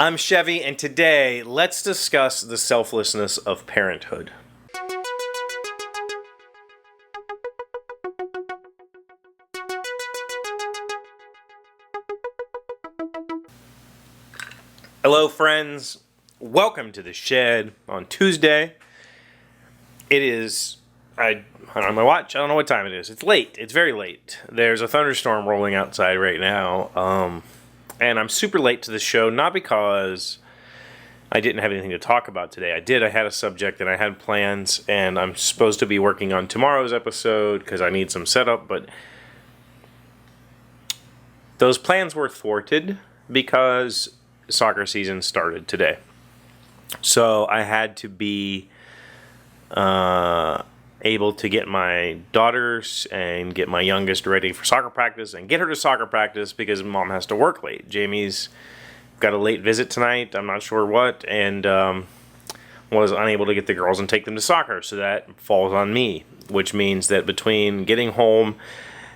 I'm Chevee, and today let's discuss the selflessness of parenthood. Hello, friends. Welcome to the shed on Tuesday. It is, I don't know my watch. I don't know what time it is. It's late. It's very late. There's a thunderstorm rolling outside right now. And I'm super late to the show, not because I didn't have anything to talk about today. I did. I had a subject and I had plans, and I'm supposed to be working on tomorrow's episode because I need some setup, but those plans were thwarted because soccer season started today. So I had to be able to get my daughters and get my youngest ready for soccer practice and get her to soccer practice because mom has to work late. Jamie's got a late visit tonight, I'm not sure what, and was unable to get the girls and take them to soccer, so that falls on me, which means that between getting home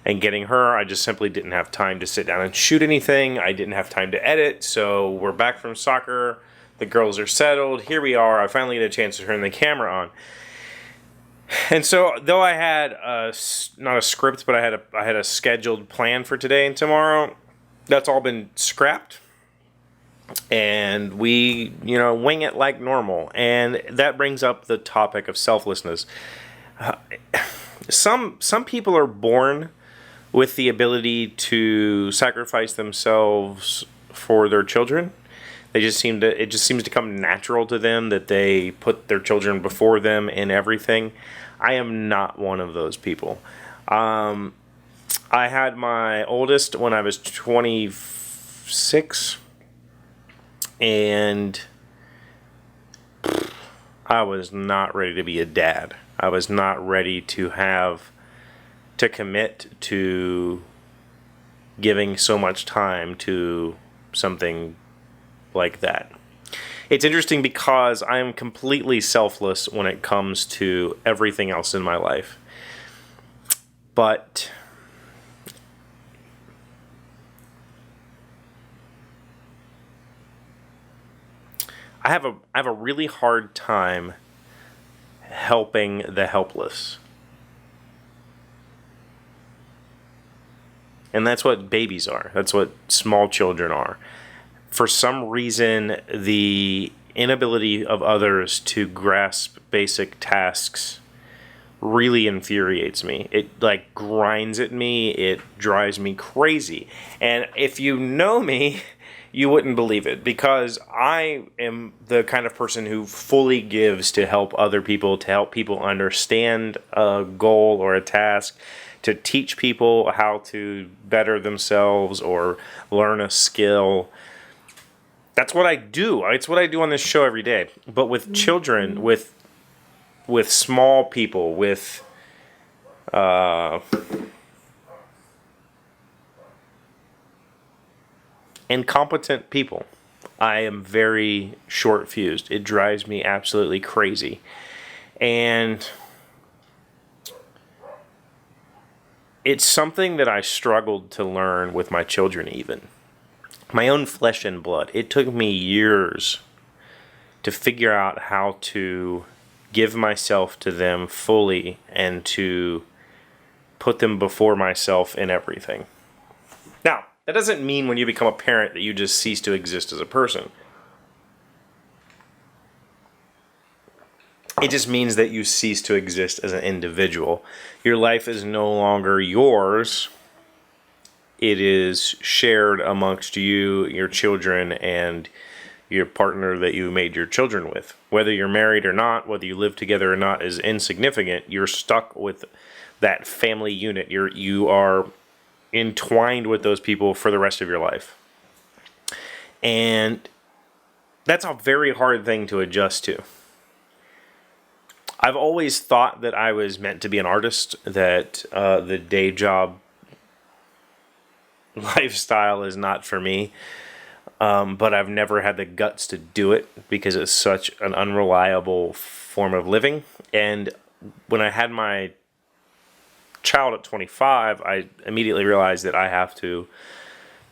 and getting her, I just simply didn't have time to sit down and shoot anything. I didn't have time to edit, so we're back from soccer. The girls are settled. Here we are. I finally get a chance to turn the camera on. And so, though I had not a script, but I had a scheduled plan for today and tomorrow, that's all been scrapped. And we, wing it like normal. And that brings up the topic of selflessness. Some people are born with the ability to sacrifice themselves for their children. It just seems to come natural to them that they put their children before them in everything. I am not one of those people. I had my oldest when I was 26, and I was not ready to be a dad. I was not ready to commit to giving so much time to something like that. It's interesting because I am completely selfless when it comes to everything else in my life. But I have a really hard time helping the helpless. And that's what babies are. That's what small children are. For some reason, the inability of others to grasp basic tasks really infuriates me. It grinds at me. It drives me crazy. And if you know me, you wouldn't believe it, because I am the kind of person who fully gives to help other people, to help people understand a goal or a task, to teach people how to better themselves or learn a skill. That's what I do. It's what I do on this show every day. But with children, with small people, with incompetent people, I am very short-fused. It drives me absolutely crazy. And it's something that I struggled to learn with my children even. My own flesh and blood. It took me years to figure out how to give myself to them fully and to put them before myself in everything. Now, that doesn't mean when you become a parent that you just cease to exist as a person. It just means that you cease to exist as an individual. Your life is no longer yours. It is shared amongst you, your children, and your partner that you made your children with. Whether you're married or not, whether you live together or not, is insignificant. You're stuck with that family unit. You are entwined with those people for the rest of your life. And that's a very hard thing to adjust to. I've always thought that I was meant to be an artist, that the day job lifestyle is not for me, but I've never had the guts to do it because it's such an unreliable form of living. And when I had my child at 25, I immediately realized that I have to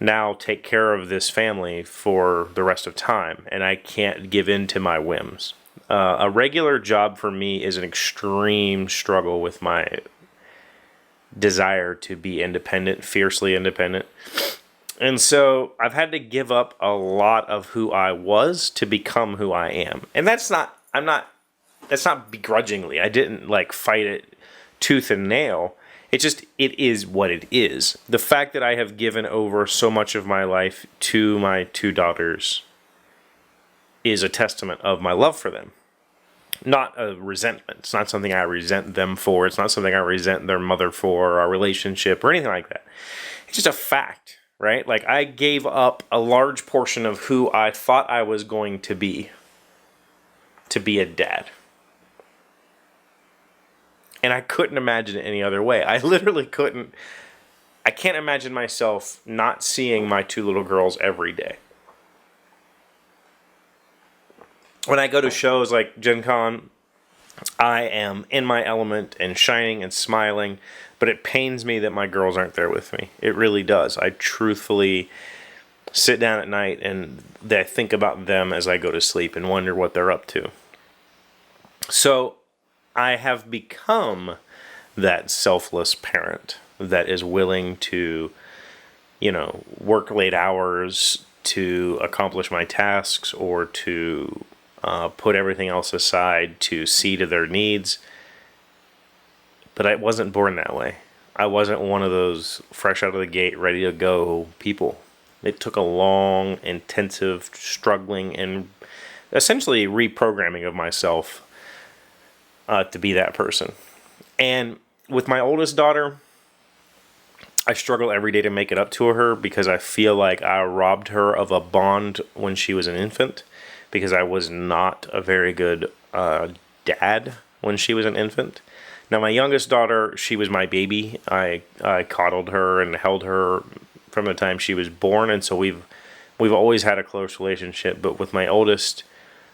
now take care of this family for the rest of time, and I can't give in to my whims. A regular job for me is an extreme struggle with my desire to be independent, fiercely independent. And so I've had to give up a lot of who I was to become who I am. And that's not begrudgingly. I didn't like fight it tooth and nail. It is what it is. The fact that I have given over so much of my life to my two daughters is a testament of my love for them. Not a resentment. It's not something I resent them for. It's not something I resent their mother for, or our relationship, or anything like that. It's just a fact, right? Like, I gave up a large portion of who I thought I was going to be a dad. And I couldn't imagine it any other way. I literally couldn't. I can't imagine myself not seeing my two little girls every day. When I go to shows like Gen Con, I am in my element and shining and smiling, but it pains me that my girls aren't there with me. It really does. I truthfully sit down at night and I think about them as I go to sleep and wonder what they're up to. So I have become that selfless parent that is willing to, work late hours to accomplish my tasks, or to put everything else aside to see to their needs. But I wasn't born that way. I wasn't one of those fresh out of the gate, ready to go people. It took a long, intensive, struggling, and essentially reprogramming of myself to be that person. And with my oldest daughter, I struggle every day to make it up to her, because I feel like I robbed her of a bond when she was an infant, because I was not a very good dad when she was an infant. Now, my youngest daughter, she was my baby. I coddled her and held her from the time she was born, and so we've always had a close relationship. But with my oldest,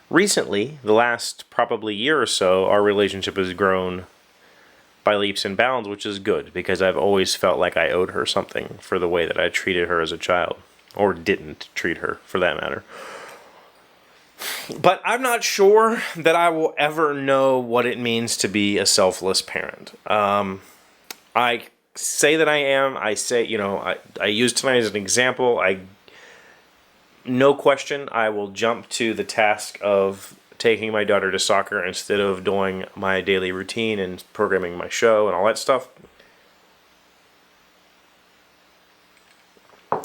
recently, the last probably year or so, our relationship has grown by leaps and bounds, which is good, because I've always felt like I owed her something for the way that I treated her as a child, or didn't treat her, for that matter. But I'm not sure that I will ever know what it means to be a selfless parent. I say that I am. I say, I use tonight as an example. No question, I will jump to the task of taking my daughter to soccer instead of doing my daily routine and programming my show and all that stuff.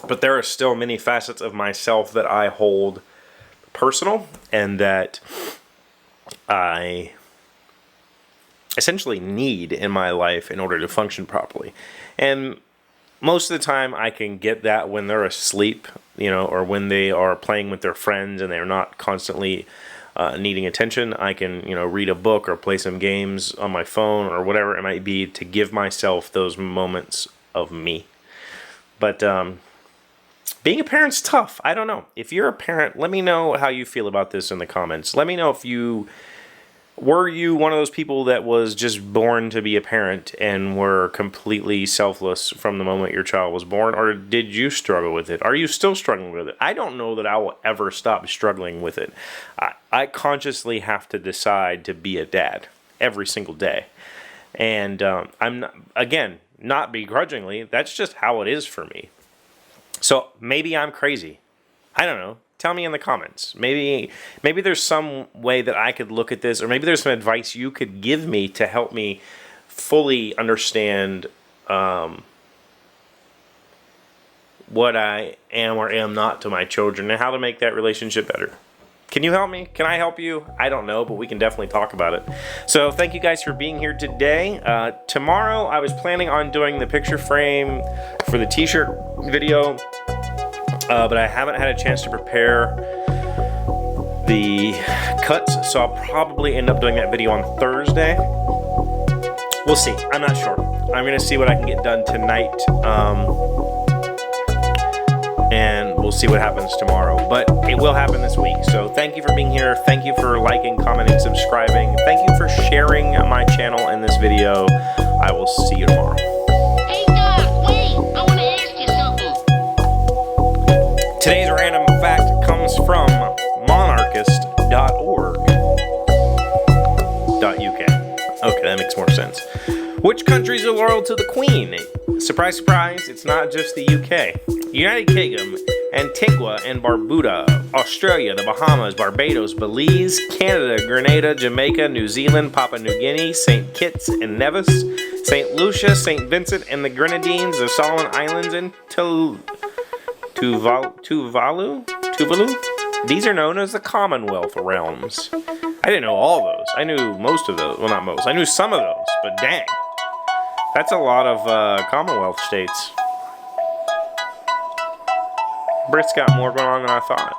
But there are still many facets of myself that I hold personal, and that I essentially need in my life in order to function properly. And most of the time I can get that when they're asleep, or when they are playing with their friends and they're not constantly needing attention. I can, read a book or play some games on my phone or whatever it might be to give myself those moments of me. But being a parent's tough. I don't know. If you're a parent, let me know how you feel about this in the comments. Let me know if were you one of those people that was just born to be a parent and were completely selfless from the moment your child was born, or did you struggle with it? Are you still struggling with it? I don't know that I will ever stop struggling with it. I consciously have to decide to be a dad every single day. And I'm not begrudgingly, that's just how it is for me. So maybe I'm crazy. I don't know. Tell me in the comments. Maybe there's some way that I could look at this, or maybe there's some advice you could give me to help me fully understand what I am or am not to my children, and how to make that relationship better. Can you help me? Can I help you? I don't know, but we can definitely talk about it. So thank you guys for being here today. Tomorrow I was planning on doing the picture frame for the t-shirt video, but I haven't had a chance to prepare the cuts, so I'll probably end up doing that video on Thursday. We'll see. I'm not sure. I'm going to see what I can get done tonight, and we'll see what happens tomorrow. But it will happen this week. So thank you for being here. Thank you for liking, commenting, subscribing. Thank you for sharing my channel in this video. I will see you tomorrow. Hey, Doc, wait! I want to ask you something. Today's random fact comes from monarchist.org.uk. Okay, that makes more sense. Which countries are loyal to the Queen? Surprise, surprise, it's not just the UK. United Kingdom, Antigua and Barbuda, Australia, the Bahamas, Barbados, Belize, Canada, Grenada, Jamaica, New Zealand, Papua New Guinea, St. Kitts and Nevis, St. Lucia, St. Vincent and the Grenadines, the Solomon Islands, and Tuvalu? These are known as the Commonwealth realms. I didn't know all those. I knew most of those. Well, not most. I knew some of those, but dang. That's a lot of Commonwealth states. Brit's got more going on than I thought.